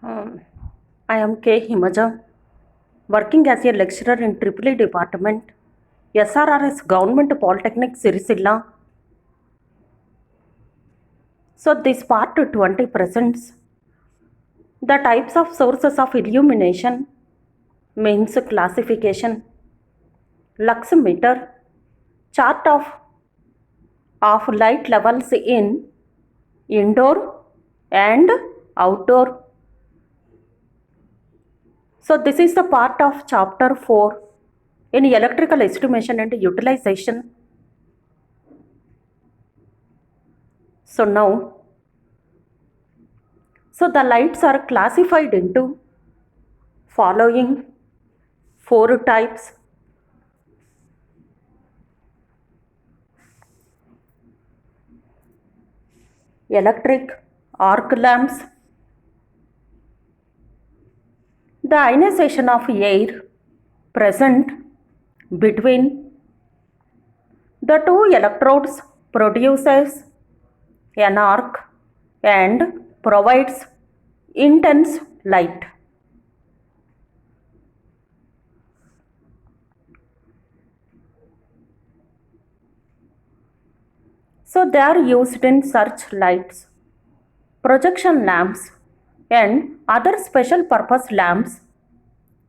Um, I am K. Himaja, working as a lecturer in EEE Department, SRRS Government Polytechnic Sirisilla. So this part 20 presents the types of sources of illumination, means classification, lux meter, chart of light levels in indoor and outdoor. So this is the part of chapter 4 in electrical estimation and utilization. So the lights are classified into following 4 types. Electric arc lamps. The ionization of air present between the two electrodes produces an arc and provides intense light. So they are used in searchlights, projection lamps, and other special purpose lamps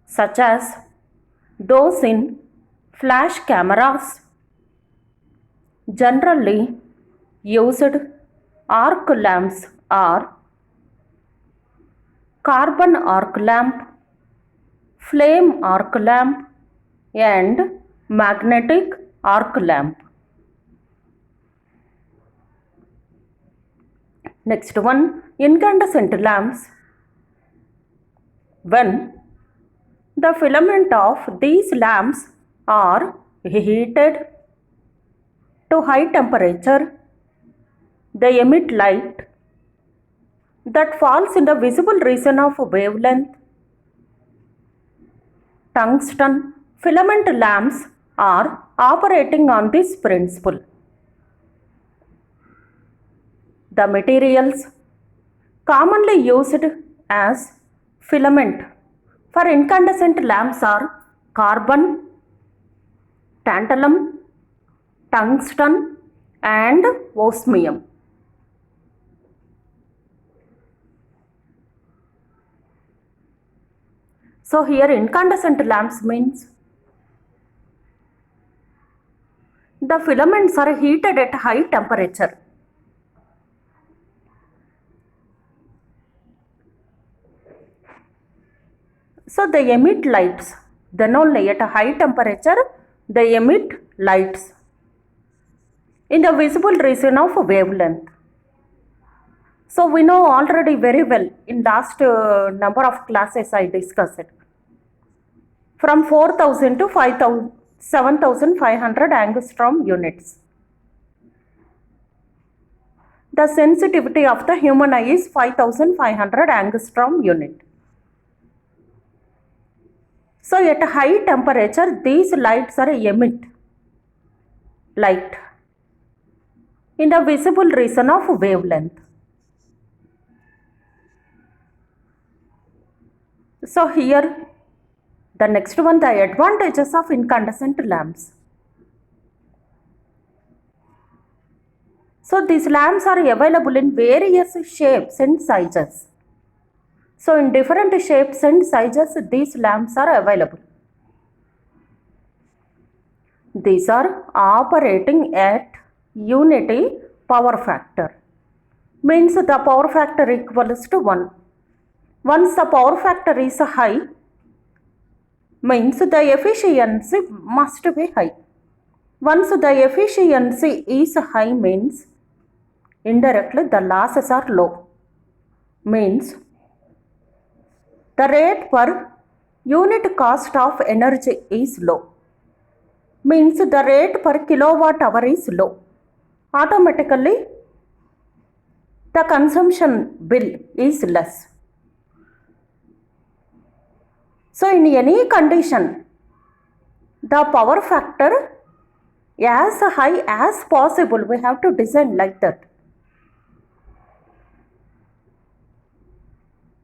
such as those in flash cameras. Generally used arc lamps are carbon arc lamp, flame arc lamp, and magnetic arc lamp. Next one, incandescent lamps. When the filament of these lamps are heated to high temperature, they emit light that falls in the visible region of wavelength. Tungsten filament lamps are operating on this principle. The materials commonly used as filament for incandescent lamps are carbon, tantalum, tungsten, and osmium. So here incandescent lamps means the filaments are heated at high temperature. So they emit lights. Then only at a high temperature they emit lights in the visible region of wavelength. So we know already very well in last number of classes I discussed it. From 4000 to 5000, 7500 angstrom units. The sensitivity of the human eye is 5500 angstrom unit. So at a high temperature, these lights are emit light in the visible region of wavelength. So here the next one, the advantages of incandescent lamps. So these lamps are available in various shapes and sizes. So in different shapes and sizes, these lamps are available. These are operating at unity power factor. Means the power factor equals to 1. Once the power factor is high, means the efficiency must be high. Once the efficiency is high means indirectly the losses are low. Means the rate per unit cost of energy is low. Means the rate per kilowatt hour is low. Automatically the consumption bill is less. So in any condition, the power factor as high as possible we have to design like that.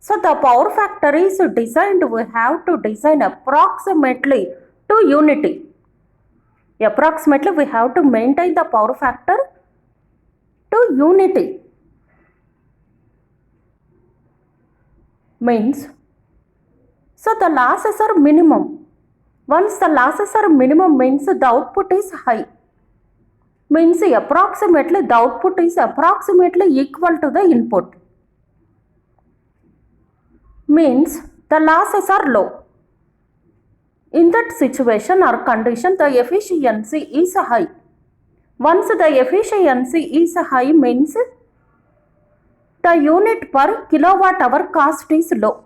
So the power factor is designed, we have to design approximately to unity. Approximately we have to maintain the power factor to unity. Means, so the losses are minimum. Once the losses are minimum means the output is high. Means approximately the output is approximately equal to the input. Means the losses are low. In that situation or condition, the efficiency is high. Once the efficiency is high means the unit per kilowatt hour cost is low.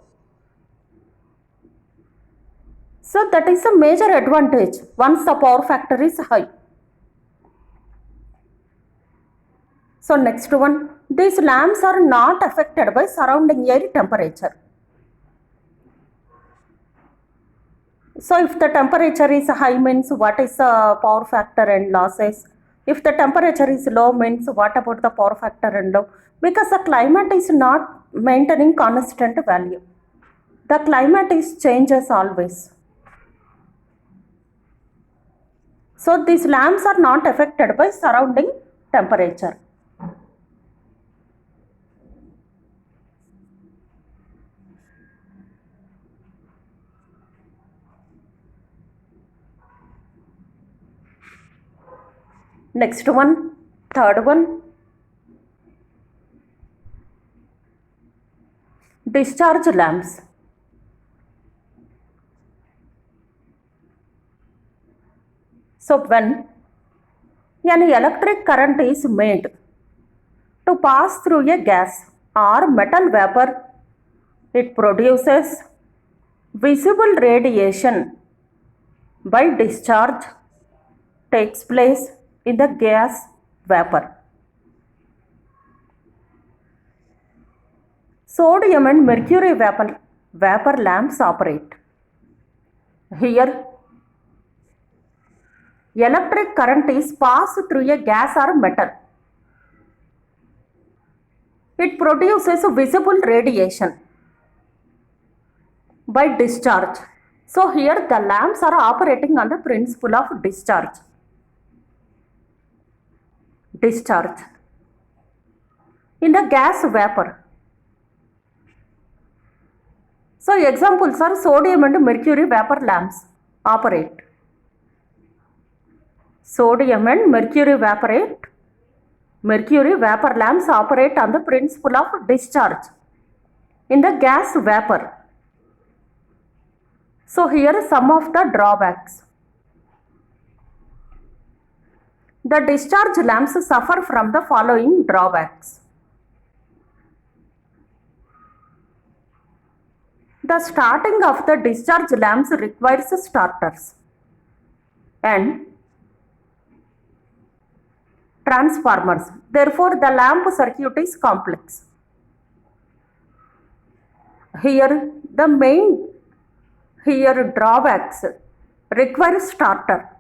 So that is a major advantage once the power factor is high. So next one, these lamps are not affected by surrounding air temperature. So if the temperature is high means what is the power factor and losses? If the temperature is low means what about the power factor and low? Because the climate is not maintaining constant value. The climate is changes always. So these lamps are not affected by surrounding temperature. Next one, third one, discharge lamps. So when an electric current is made to pass through a gas or metal vapor, it produces visible radiation by discharge takes place in the gas vapor. Sodium and mercury vapor lamps operate. Here, electric current is passed through a gas or metal. It produces visible radiation by discharge. So here the lamps are operating on the principle of discharge. Discharge in the gas vapor. So examples are sodium and mercury vapor lamps operate. Sodium and mercury vapor lamps operate on the principle of discharge in the gas vapor. So here are some of the drawbacks. The discharge lamps suffer from the following drawbacks. The starting of the discharge lamps requires starters and transformers. Therefore, the lamp circuit is complex. Here drawbacks require starter.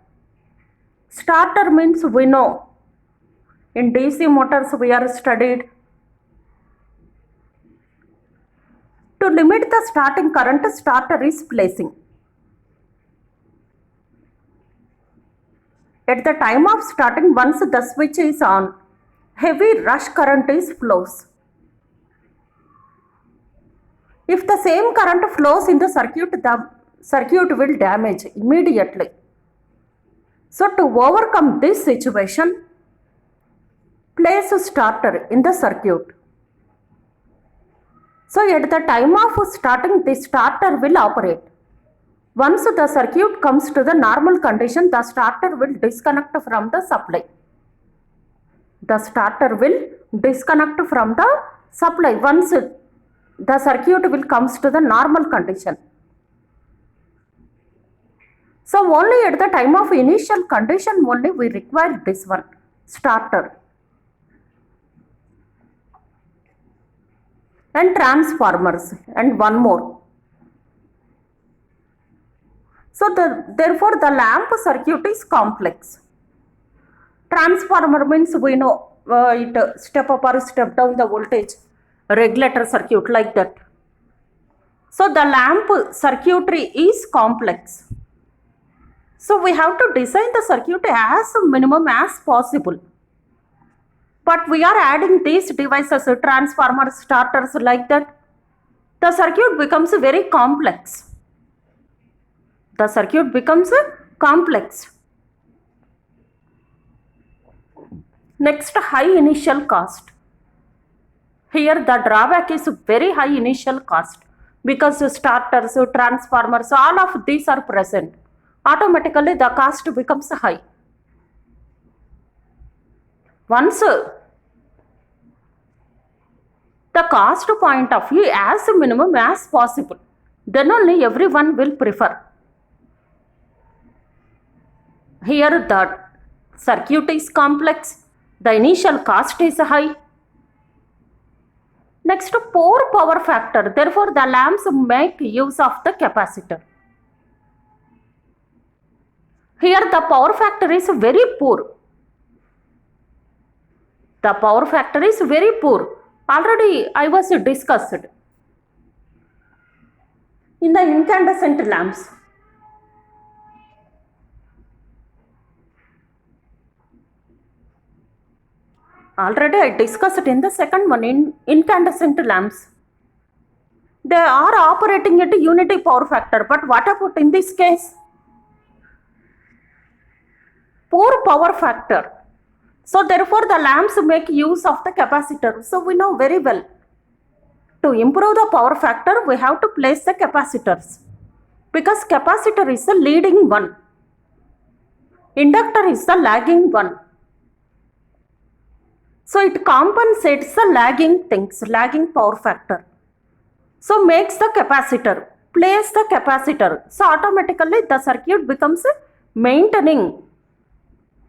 Starter means we know in DC motors we are studied to limit the starting current, starter is placing. At the time of starting, once the switch is on, heavy rush current is flows. If the same current flows in the circuit will damage immediately. So to overcome this situation, place a starter in the circuit. So at the time of starting, the starter will operate. Once the circuit comes to the normal condition, the starter will disconnect from the supply. The starter will disconnect from the supply once the circuit will comes to the normal condition. So only at the time of initial condition only we require this one, starter. And transformers, and one more. So therefore the lamp circuit is complex. Transformer means we know it step up or step down the voltage, regulator circuit like that. So the lamp circuitry is complex. So we have to design the circuit as minimum as possible. But we are adding these devices, transformers, starters like that. The circuit becomes very complex. The circuit becomes complex. Next, high initial cost. Here the drawback is very high initial cost because starters, transformers, all of these are present. Automatically the cost becomes high. Once the cost point of view as minimum as possible, then only everyone will prefer. Here the circuit is complex, the initial cost is high. Next, poor power factor. Therefore, the lamps make use of the capacitor. Here the power factor is very poor. The power factor is very poor. Already I was discussed. In the incandescent lamps, already I discussed in the second one, in incandescent lamps. They are operating at a unity power factor, but what about in this case? Poor power factor. So therefore the lamps make use of the capacitor. So we know very well, to improve the power factor, we have to place the capacitors, because capacitor is the leading one, inductor is the lagging one. So it compensates the lagging things, lagging power factor. So makes the capacitor, place the capacitor. So automatically the circuit becomes maintaining,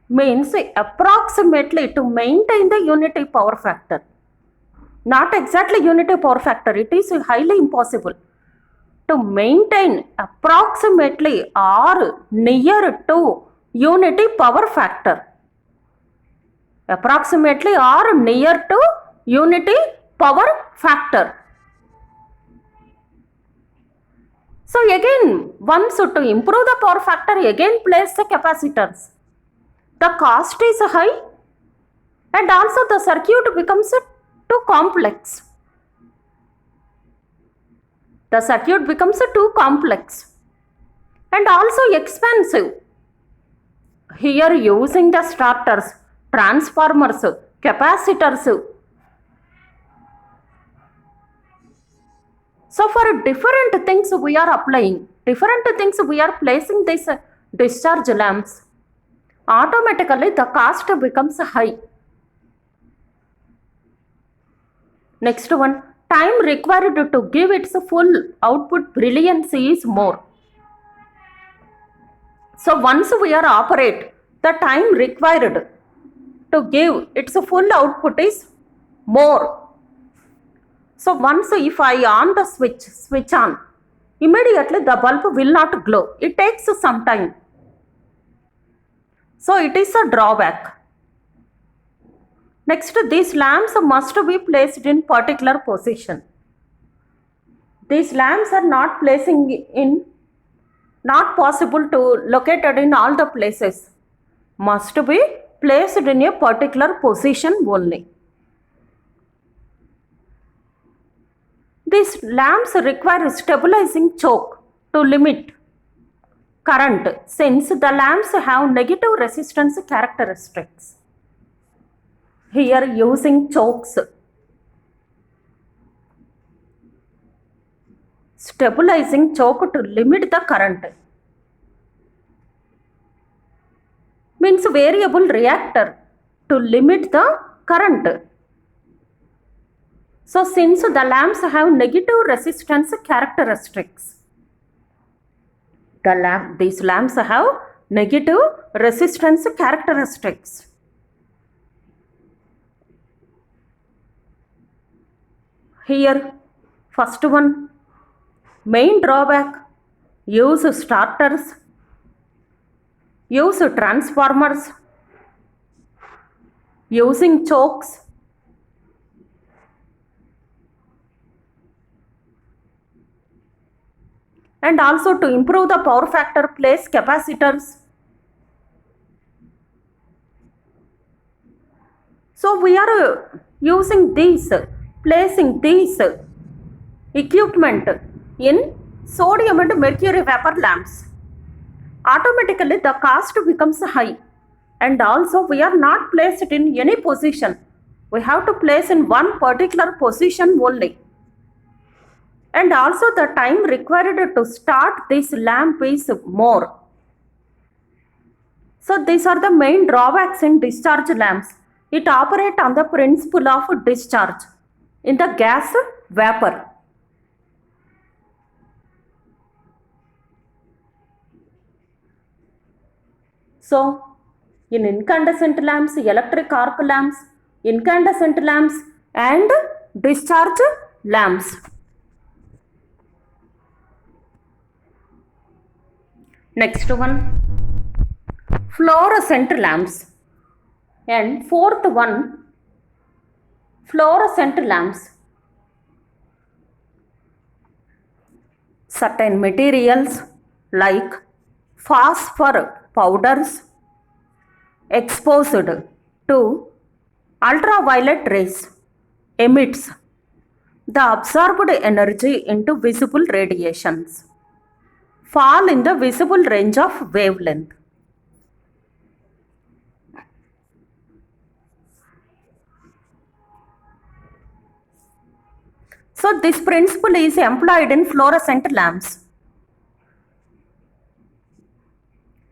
means approximately to maintain the unity power factor. Not exactly unity power factor, it is highly impossible. To maintain approximately or near to unity power factor. Approximately or near to unity power factor. So again, once to improve the power factor, again place the capacitors. The cost is high and also the circuit becomes too complex. The circuit becomes too complex and also expensive. Here using the starters, transformers, capacitors. So for different things we are applying, different things we are placing these discharge lamps. Automatically the cost becomes high. Next one, time required to give its full output brilliancy is more. So once we are operate, the time required to give its full output is more. So once if I on the switch on, immediately the bulb will not glow. It takes some time. So it is a drawback. Next, these lamps must be placed in particular position. These lamps are not possible to located in all the places. Must be placed in a particular position only. These lamps require stabilizing choke to limit current, since the lamps have negative resistance characteristics. Here using chokes, stabilizing choke to limit the current, means variable reactor to limit the current. So since the lamps have negative resistance characteristics, these lamps have negative resistance characteristics. Here, first one, main drawback, use starters, use transformers, using chokes, And also to improve the power factor, place capacitors. So we are using these, placing these equipment in sodium and mercury vapor lamps. Automatically the cost becomes high, and also we are not placed in any position. We have to place in one particular position only. And also the time required to start this lamp is more. So these are the main drawbacks in discharge lamps. It operates on the principle of discharge in the gas vapor. So in incandescent lamps, electric arc lamps, incandescent lamps and discharge lamps. Next one, fluorescent lamps. And fourth one, fluorescent lamps. Certain materials like phosphor powders exposed to ultraviolet rays emits the absorbed energy into visible radiations, fall in the visible range of wavelength. So this principle is employed in fluorescent lamps.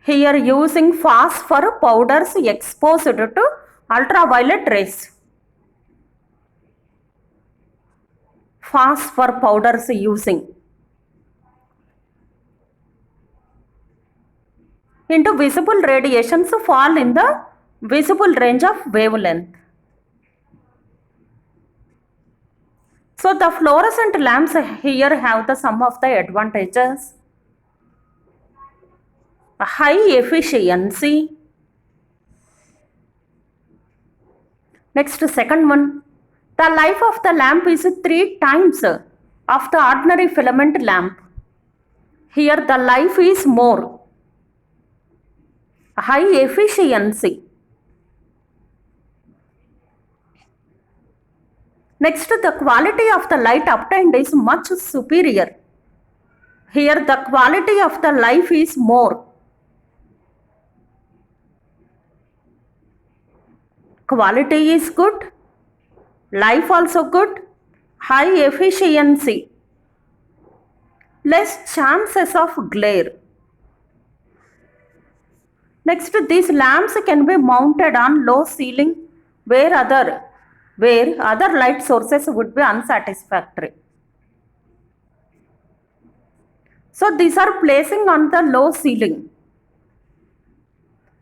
Here using phosphor powders exposed to ultraviolet rays. Phosphor powders using into visible radiations fall in the visible range of wavelength. So the fluorescent lamps here have the some of the advantages. High efficiency. Next, second one, the life of the lamp is 3 times of the ordinary filament lamp. Here the life is more. High efficiency. Next, the quality of the light obtained is much superior. Here the quality of the life is more. Quality is good, life also good, high efficiency, less chances of glare. Next, these lamps can be mounted on low ceiling where other light sources would be unsatisfactory. So these are placing on the low ceiling.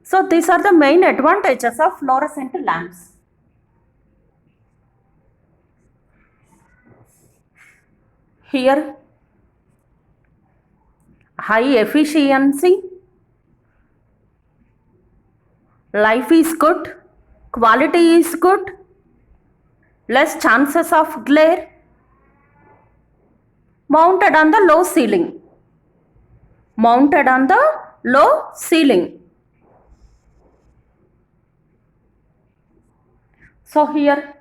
So these are the main advantages of fluorescent lamps. Here, high efficiency, life is good, quality is good, less chances of glare, mounted on the low ceiling. Mounted on the low ceiling. So here,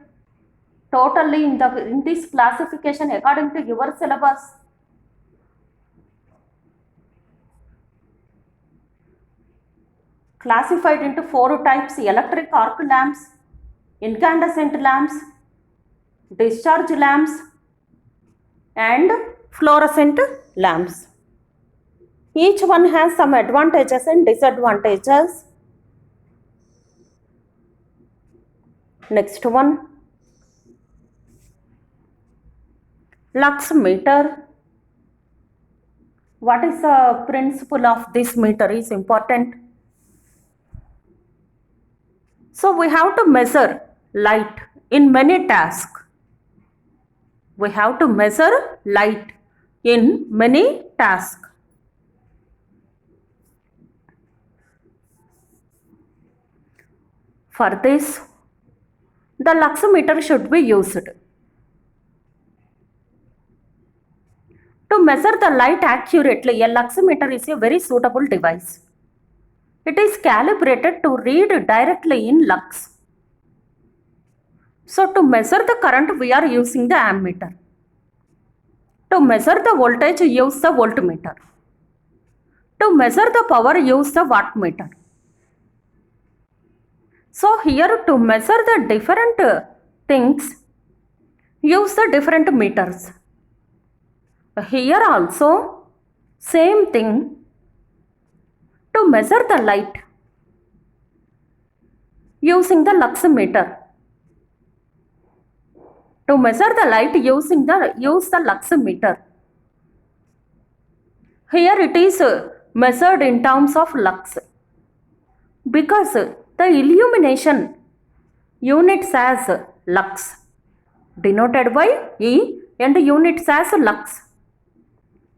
totally in this classification according to your syllabus, classified into 4 types: electric arc lamps, incandescent lamps, discharge lamps and fluorescent lamps. Each one has some advantages and disadvantages. Next one, lux meter. What is the principle of this meter is important. So we have to measure light in many tasks. We have to measure light in many tasks. For this, the lux meter should be used. To measure the light accurately, a luximeter is a very suitable device. It is calibrated to read directly in lux. So to measure the current, we are using the ammeter. To measure the voltage, use the voltmeter. To measure the power, use the wattmeter. So here to measure the different things, use the different meters. Here also same thing. To measure the light, using the luximeter. To measure the light, use the luximeter. Here it is measured in terms of lux, because the illumination units as lux, denoted by E, and units as lux.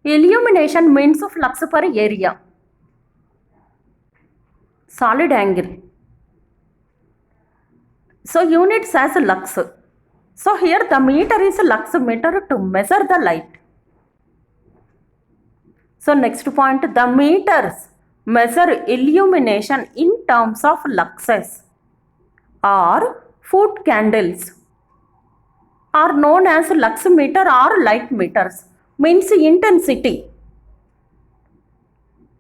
Illumination means flux per area, solid angle. So units as lux. So here the meter is luximeter to measure the light. So next point, the meters measure illumination in terms of luxes or foot candles, are known as luximeter or light meters, means intensity.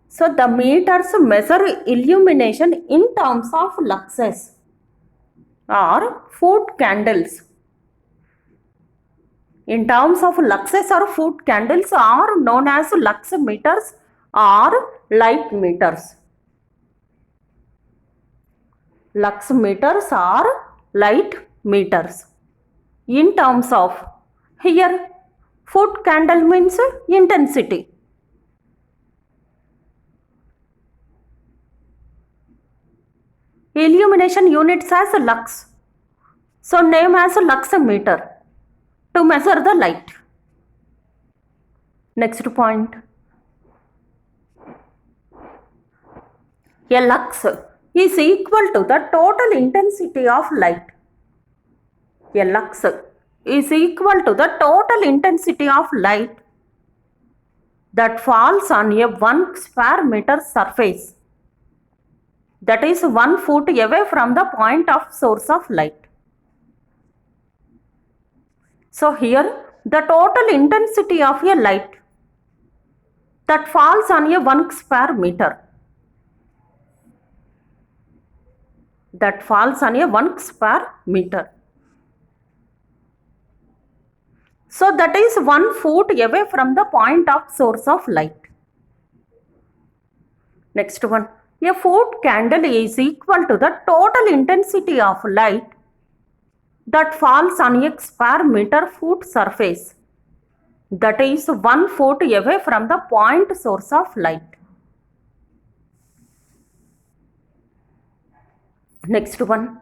So the meters measure illumination in terms of luxes or foot candles. In terms of luxes or foot candles are known as lux meters or light meters. Lux meters or light meters. In terms of, here foot candle means intensity. Illumination units as lux. So name as luximeter to measure the light. Next point, a lux is equal to the total intensity of light. A lux is equal to the total intensity of light that falls on a 1 square meter surface, that is 1 foot away from the point of source of light. So here the total intensity of a light that falls on a 1 square meter, that falls on a 1 square meter. So that is 1 foot away from the point of source of light. Next one, a foot candle is equal to the total intensity of light that falls on a square meter foot surface, that is 1 foot away from the point source of light. Next one,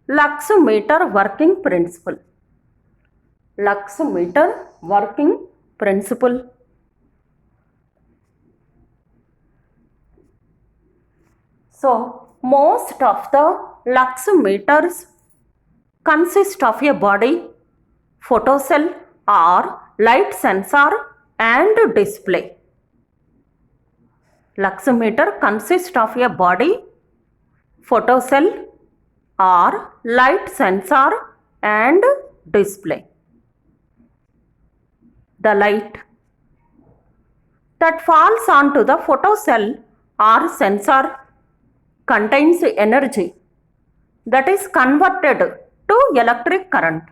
luximeter working principle. Luximeter working principle. So most of the luximeters consist of a body, photocell or light sensor and display. Luximeter consists of a body, photocell or light sensor and display. The light that falls onto the photocell or sensor contains energy that is converted to electric current.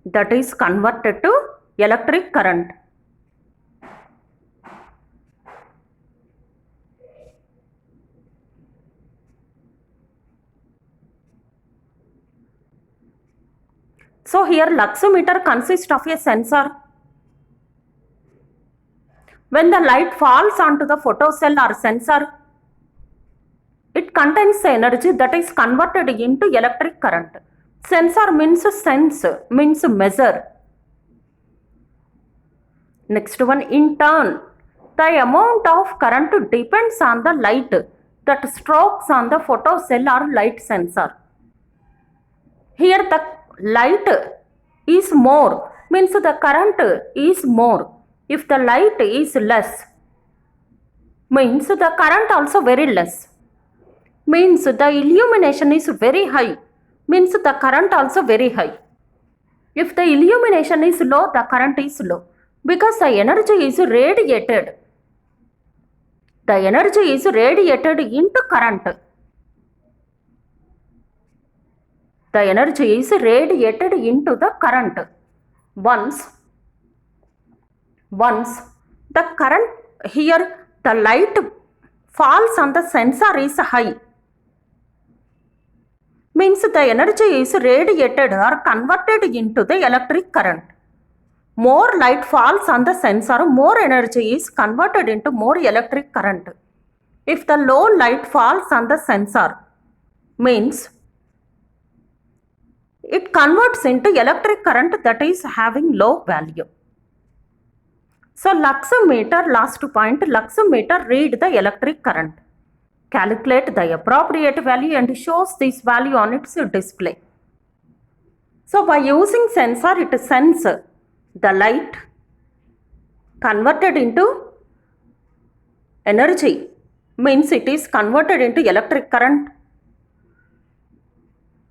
That is converted to electric current. So here luximeter consists of a sensor. When the light falls onto the photocell or sensor, it contains the energy that is converted into electric current. Sensor means sense, means measure. Next one, in turn, the amount of current depends on the light that strokes on the photocell or light sensor. Here the light is more means the current is more. If the light is less, means the current also very less. Means the illumination is very high, means the current also very high. If the illumination is low, the current is low, because the energy is radiated. The energy is radiated into current. The energy is radiated into the current. Once the current here, the light falls on the sensor is high, means the energy is radiated or converted into the electric current. More light falls on the sensor, more energy is converted into more electric current. If the low light falls on the sensor, means it converts into electric current that is having low value. So luxmeter, last point, luxmeter read the electric current, calculate the appropriate value and shows this value on its display. So by using sensor, it sends the light converted into energy, means it is converted into electric current.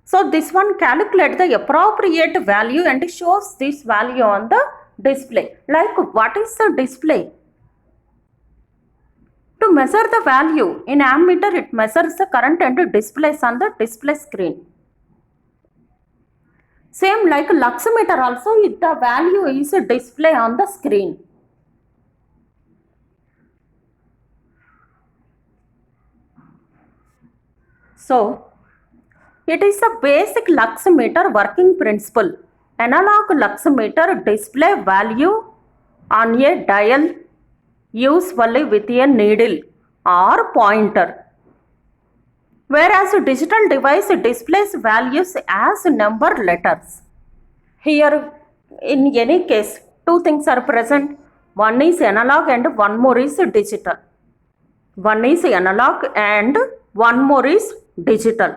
So this one calculate the appropriate value and shows this value on the display. Like, what is the display? To measure the value in ammeter, it measures the current and displays on the display screen. Same like luxmeter also, if the value is display on the screen. So it is a basic luxmeter working principle. Analog luxmeter display value on a dial, usually with a needle or pointer, whereas digital device displays values as number letters. Here, in any case, two things are present. One is analog and one more is digital. One is analog and one more is digital.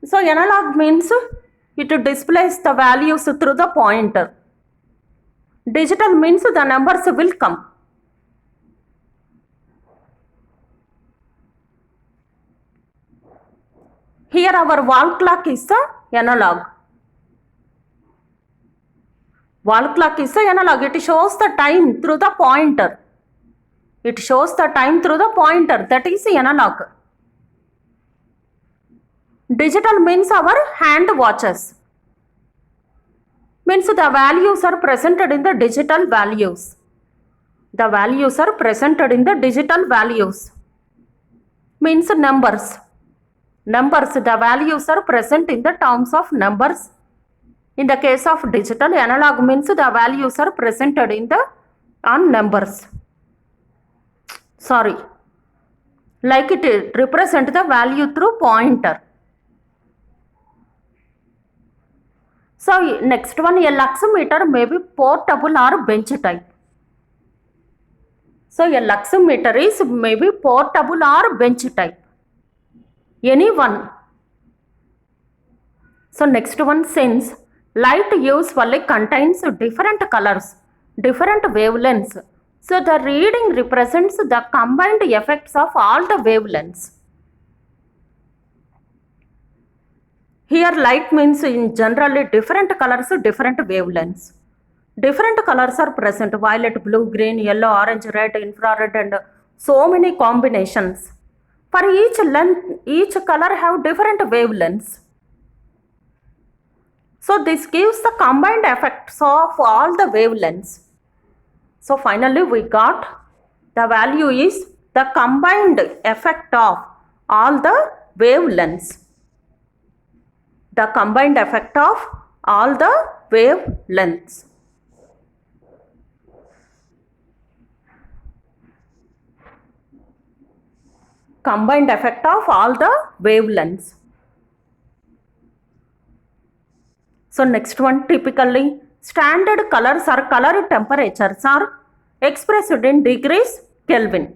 So analog means it displays the values through the pointer. Digital means the numbers will come. Here our wall clock is the analog. Wall clock is the analog. It shows the time through the pointer. It shows the time through the pointer. That is the analog. Digital means our hand watches. Means the values are presented in the digital values. The values are presented in the digital values. Means numbers. Numbers, the values are present in the terms of numbers. In the case of digital, analog means the values are presented in the on numbers. Sorry. Like it represent the value through pointer. So next one, a luxmeter may be portable or bench type. So a luxmeter is may be portable or bench type. Any one. So next one, since light usually contains different colors, different wavelengths. So the reading represents the combined effects of all the wavelengths. Here light means in generally different colors, different wavelengths. Different colors are present: violet, blue, green, yellow, orange, red, infrared, and so many combinations. For each length, each color have different wavelengths. So this gives the combined effects of all the wavelengths. So finally we got the value is the combined effect of all the wavelengths. The combined effect of all the wavelengths. Combined effect of all the wavelengths. So next one, typically standard colors or color temperatures are expressed in degrees Kelvin.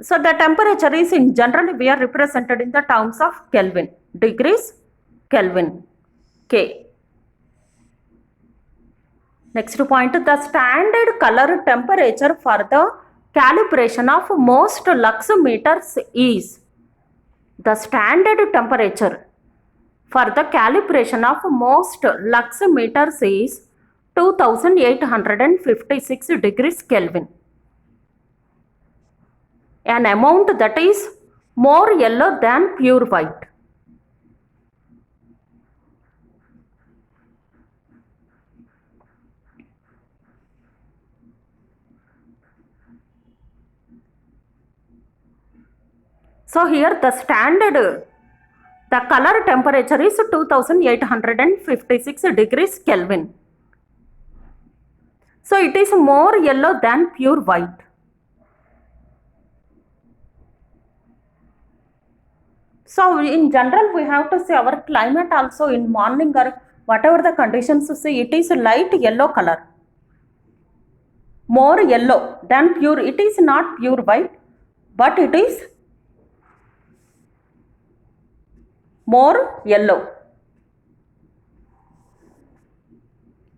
So the temperature is in general we are represented in the terms of Kelvin, degrees Kelvin, K. Next point, the standard color temperature for the calibration of most lux meters is, the standard temperature for the calibration of most lux meters is 2856 degrees Kelvin. An amount that is more yellow than pure white. So here the standard, the color temperature is 2856 degrees Kelvin. So it is more yellow than pure white. So in general we have to say our climate also in morning or whatever the conditions to say, it is light yellow color. More yellow than pure, it is not pure white, but it is more yellow.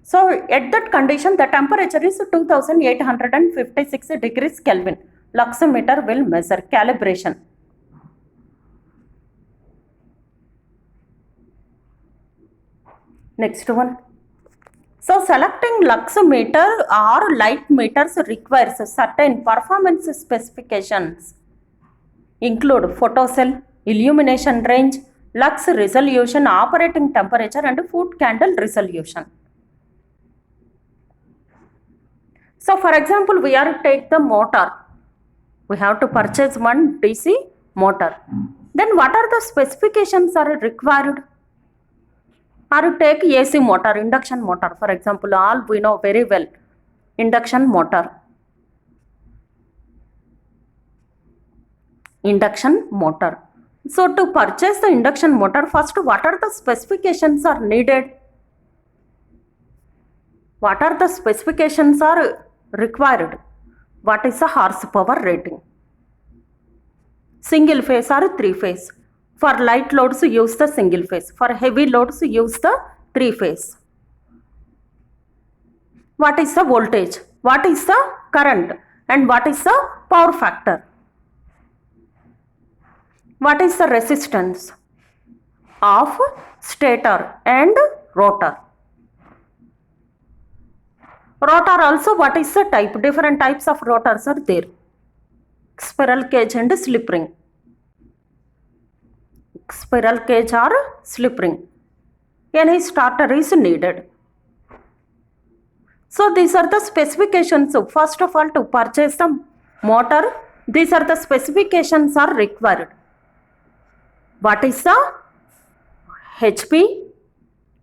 So at that condition the temperature is 2856 degrees Kelvin. Luxometer will measure calibration. Next one. So selecting lux meter or light meters requires certain performance specifications, include photocell, illumination range, lux resolution, operating temperature and foot candle resolution. So for example, we are to take the motor. We have to purchase one DC motor. Then what are the specifications are required? Or take AC motor, induction motor, for example, all we know very well, induction motor. Induction motor. So to purchase the induction motor, first what are the specifications are needed? What are the specifications are required? What is the horsepower rating? Single phase or three phase? For light loads use the single phase. For heavy loads use the three phase. What is the voltage? What is the current? And what is the power factor? What is the resistance of stator and rotor? Rotor also, what is the type? Different types of rotors are there. Spiral cage and slip ring. Spiral cage or slip ring. Any starter is needed. So these are the specifications. So first of all, to purchase the motor, these are the specifications are required. What is the HP?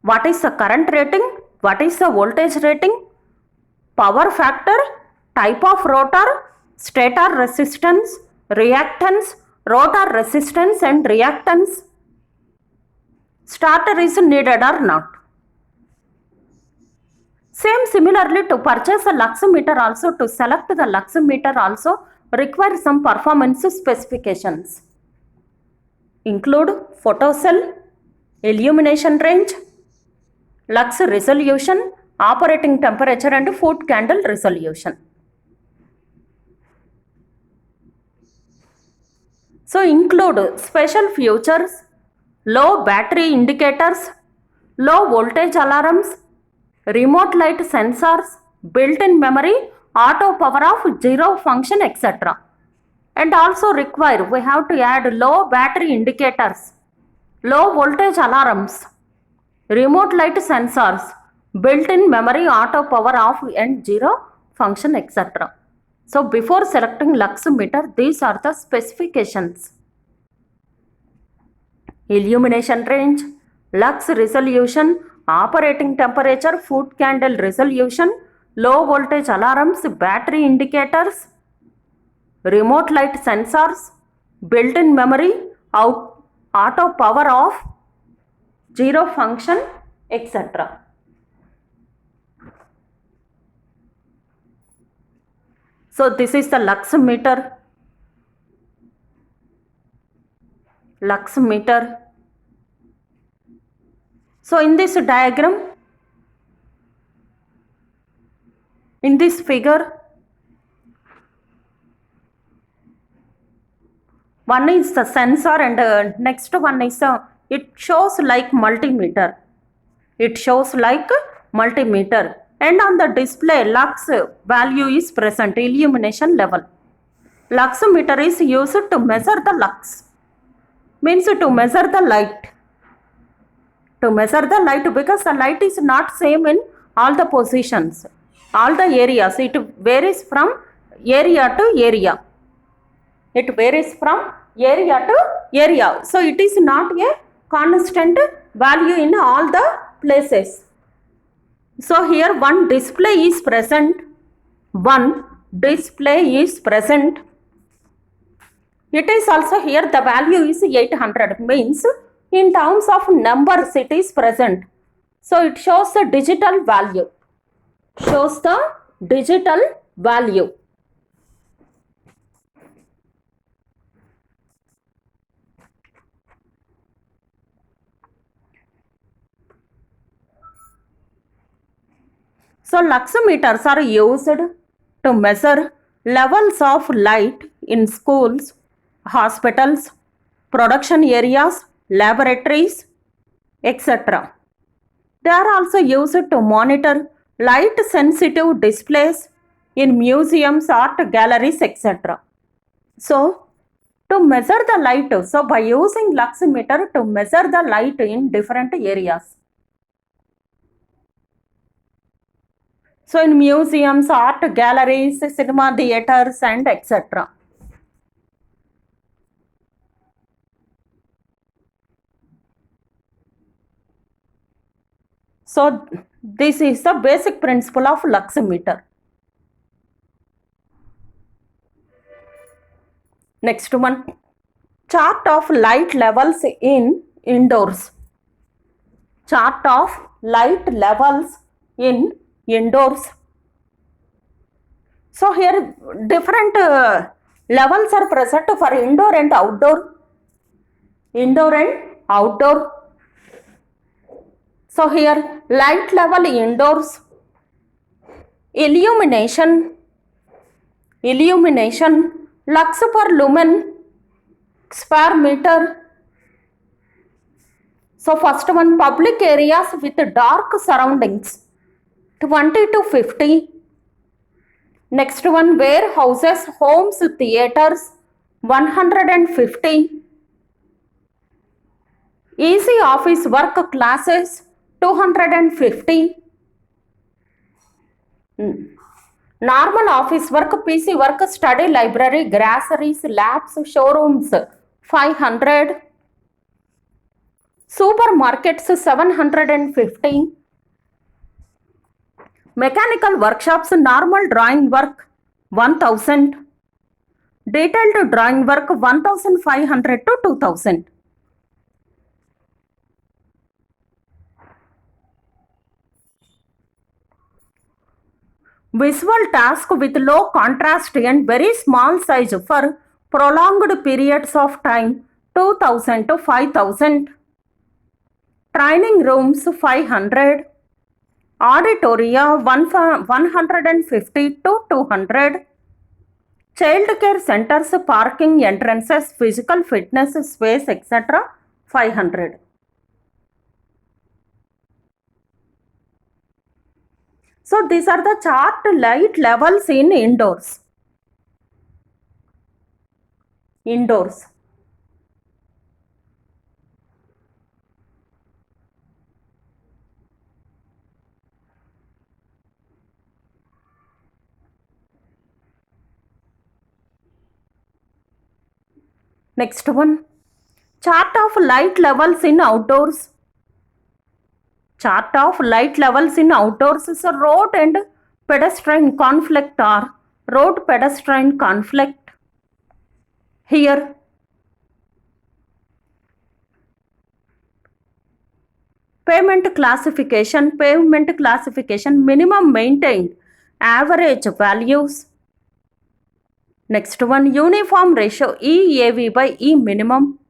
What is the current rating? What is the voltage rating? Power factor, type of rotor, stator resistance, reactance, rotor resistance and reactance. Starter is needed or not. Same similarly, to purchase a lux meter also, to select the lux meter also require some performance specifications. Include photocell, illumination range, lux resolution, operating temperature and foot candle resolution. So include special features, low battery indicators, low voltage alarms, remote light sensors, built-in memory, auto power off, zero function, etc. And also require, we have to add low battery indicators, low voltage alarms, remote light sensors, built-in memory, auto power off and zero function, etc. So before selecting lux meter, these are the specifications. Illumination range, lux resolution, operating temperature, foot candle resolution, low voltage alarms, battery indicators, remote light sensors, built-in memory, auto power off, zero function, etc. So this is the lux meter. lux meter. So in this diagram, in this figure, one is the sensor and next one is it shows like multimeter. It shows like multimeter, and on the display lux value is present, illumination level. Lux meter is used to measure the lux, means to measure the light. To measure the light, because the light is not same in all the positions, all the areas. It varies from area to area. It varies from area to area. So it is not a constant value in all the places. So here one display is present. One display is present. It is also here the value is 800, means in terms of numbers it is present. So it shows the digital value. Shows the digital value. So lux meters are used to measure levels of light in schools, hospitals, production areas, laboratories, etc. They are also used to monitor light sensitive displays in museums, art galleries, etc. So to measure the light, so by using lux meter to measure the light in different areas. So in museums, art galleries, cinema theaters and etc. So this is the basic principle of lux meter. Next one, chart of light levels in indoors. Chart of light levels in indoors. So here different levels are present for indoor and outdoor. Indoor and outdoor. So here light level indoors, illumination, lux per lumen, square meter. So first one, public areas with dark surroundings, 20 to 50. Next one, warehouses, homes, theaters, 150. Easy office work classes, 250. Normal office work, PC work, study library, groceries, labs, showrooms, 500. Supermarkets, 750. Mechanical workshops, normal drawing work, 1000. Detailed drawing work, 1500 to 2000. Visual task with low contrast and very small size for prolonged periods of time, 2000 to 5000. Training rooms, 500. Auditoria, 150 to 200. Child care centers, parking entrances, physical fitness space, etc. 500. So these are the chart light levels in indoors. Indoors. Next one, chart of light levels in outdoors. Chart of light levels in outdoors is a road and pedestrian conflict or road pedestrian conflict. Here, pavement classification, minimum maintained, average values. Next one, uniform ratio, EAV by E minimum.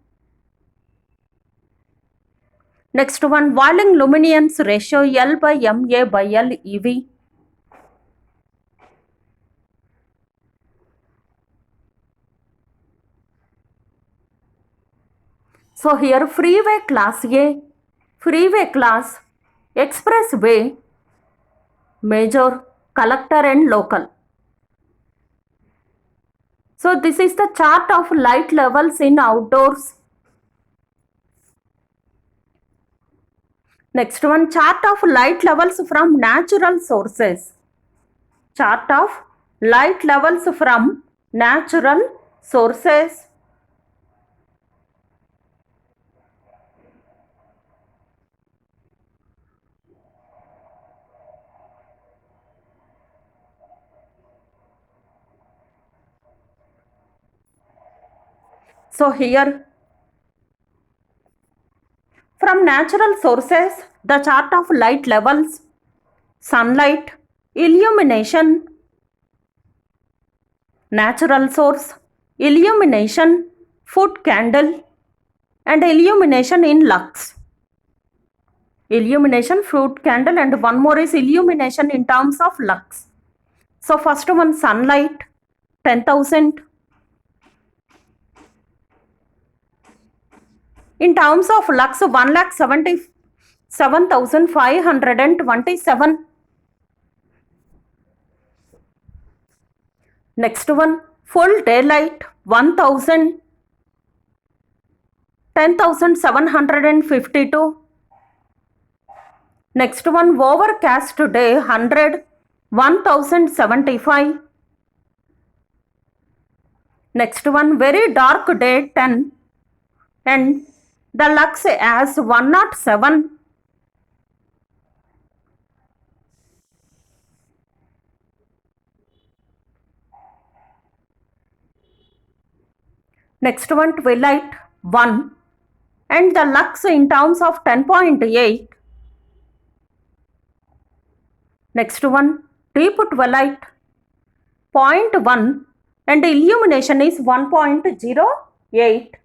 Next one, Walling luminance ratio L by MA by L EV. So here freeway class A, freeway class, expressway, major, collector and local. So this is the chart of light levels in outdoors. Next one, chart of light levels from natural sources. Chart of light levels from natural sources. So here, from natural sources, the chart of light levels, sunlight, illumination, natural source, illumination, foot candle, and illumination in lux. Illumination, fruit candle, and one more is illumination in terms of lux. So first one, sunlight, 10,000. In terms of lux, 1,77,527. Next one, full daylight, 1,000. 10,752. Next one, overcast day, 100. 1,075. Next one, very dark day, 10. And the lux as 107. Next one, twilight, 1. And the lux in terms of 10.8. Next one, deep twilight, 0.1. And illumination is 1.08.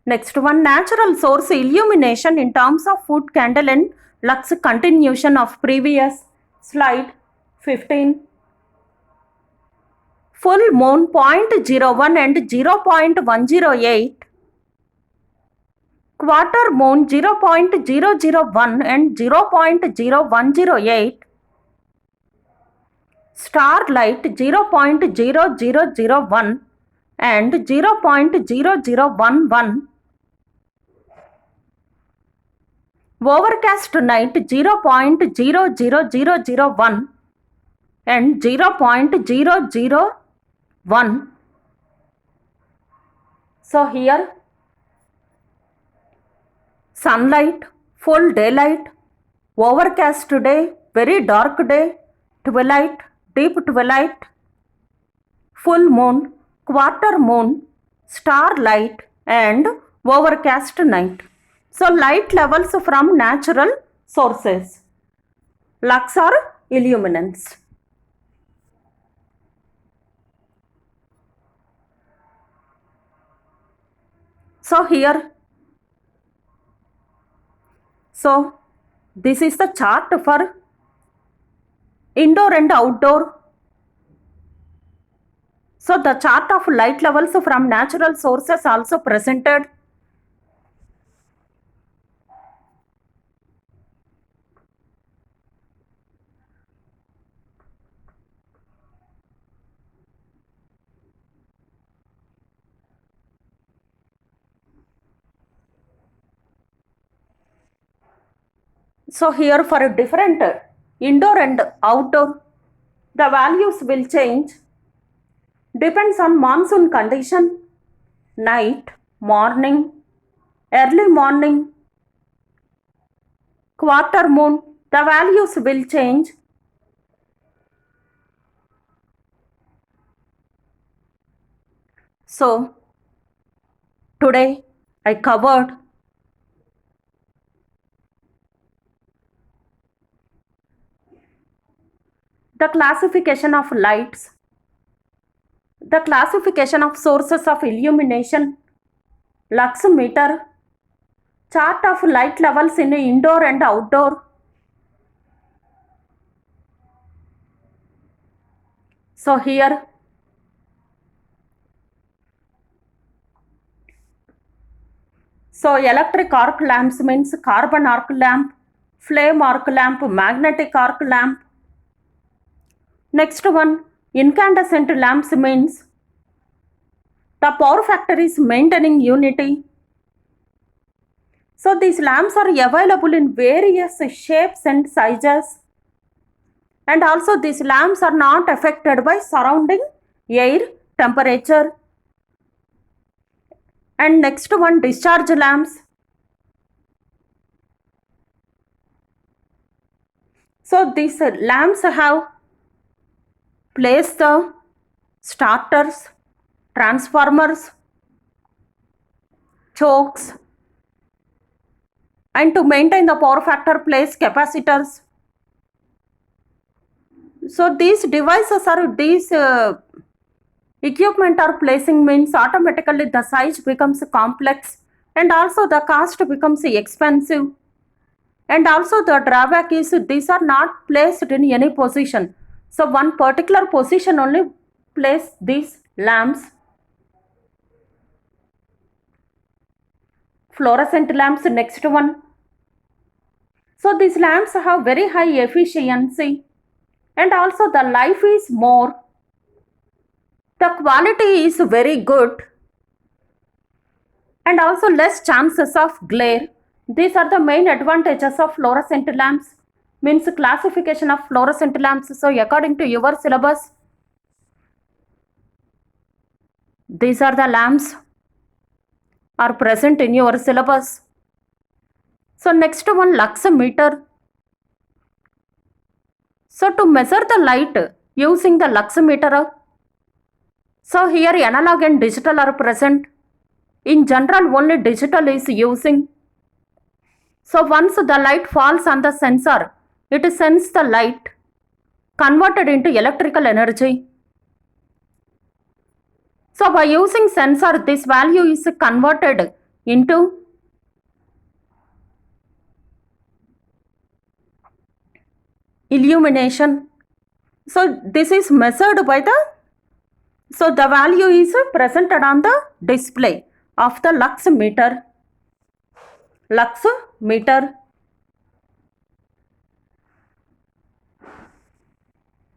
Next one, natural source illumination in terms of foot candle and lux, continuation of previous slide, 15. Full moon, 0.01 and 0.108. Quarter moon, 0.001 and 0.0108. Starlight, 0.0001 and 0.0011. Overcast night, 0.00001 and 0.001. So here, sunlight, full daylight, overcast day, very dark day, twilight, deep twilight, full moon, quarter moon, starlight and overcast night. So light levels from natural sources. Lux or illuminance. So here, this is the chart for indoor and outdoor. So the chart of light levels from natural sources also presented. So here for a different indoor and outdoor, the values will change. Depends on monsoon condition, night, morning, early morning, quarter moon, the values will change. So today I covered the classification of lights, the classification of sources of illumination, lux meter, chart of light levels in indoor and outdoor. So here electric arc lamps means carbon arc lamp, flame arc lamp, magnetic arc lamp. Next one, incandescent lamps means the power factor is maintaining unity. So these lamps are available in various shapes and sizes. And also these lamps are not affected by surrounding air temperature. And next one, discharge lamps. So these lamps have placed the starters, transformers, chokes, and to maintain the power factor place capacitors. So these devices are equipment are placing means automatically the size becomes complex and also the cost becomes expensive. And also the drawback is these are not placed in any position. So one particular position only place these lamps. Fluorescent lamps, next one. So these lamps have very high efficiency and also the life is more. The quality is very good and also less chances of glare. These are the main advantages of fluorescent lamps, means classification of fluorescent lamps. So according to your syllabus, these are the lamps are present in your syllabus. So next one, lux meter. So to measure the light using the lux meter, so here analog and digital are present. In general, only digital is using. So once the light falls on the sensor, it sends the light converted into electrical energy. So by using sensor, this value is converted into illumination. So this is measured by the value is presented on the display of the lux meter. Lux meter.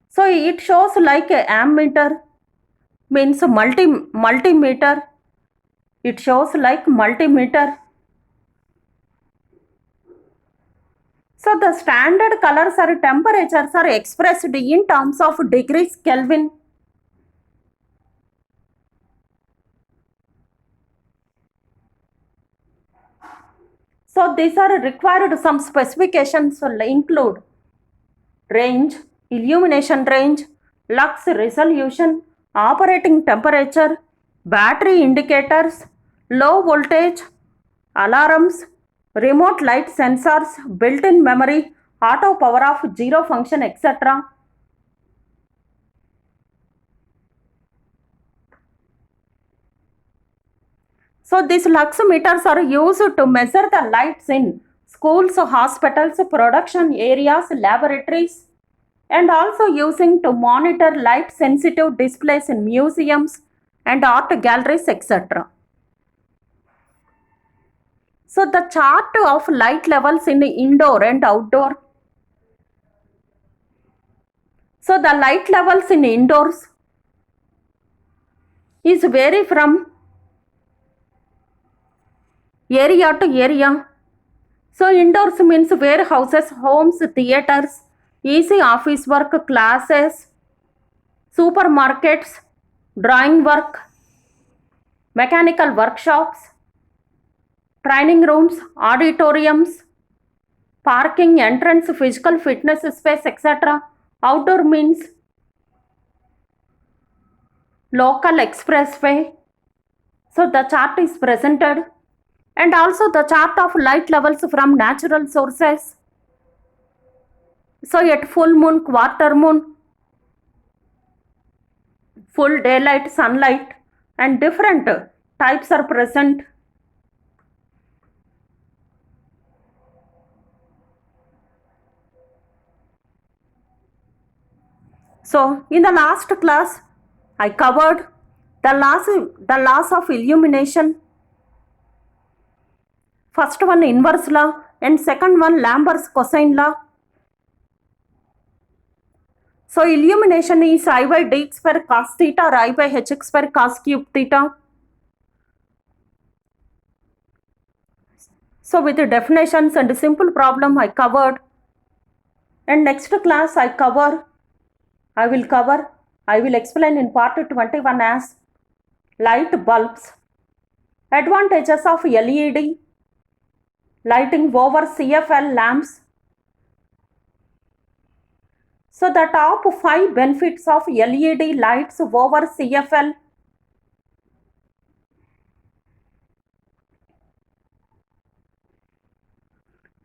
So it shows like a ammeter, means multimeter. It shows like multimeter. So the standard colors or temperatures are expressed in terms of degrees Kelvin. So these are required some specifications include range, illumination range, lux resolution, operating temperature, battery indicators, low voltage, alarms, remote light sensors, built-in memory, auto power off, zero function, etc. So these lux meters are used to measure the lights in schools, hospitals, production areas, laboratories, and also using to monitor light sensitive displays in museums and art galleries, etc. So the chart of light levels in indoor and outdoor. So the light levels in indoors is vary from area to area. So indoors means warehouses, homes, theaters, easy office work, classes, supermarkets, drawing work, mechanical workshops, training rooms, auditoriums, parking, entrance, physical fitness space, etc. Outdoor means local expressway. So the chart is presented and also the chart of light levels from natural sources. So at full moon, quarter moon, full daylight, sunlight, and different types are present. So in the last class, I covered the laws of illumination. First one inverse law and second one Lambert's cosine law. So illumination is I by d square cos theta or I by h square cos cube theta. So with the definitions and simple problem I covered. And next class I will explain in part 21 as light bulbs, advantages of LED lighting over CFL lamps. So the top 5 benefits of LED lights over CFL.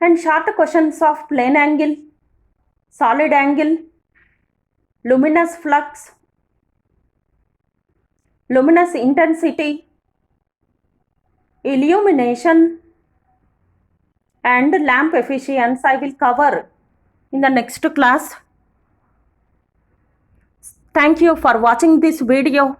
And short questions of plane angle, solid angle, luminous flux, luminous intensity, illumination and lamp efficiency I will cover in the next class. Thank you for watching this video.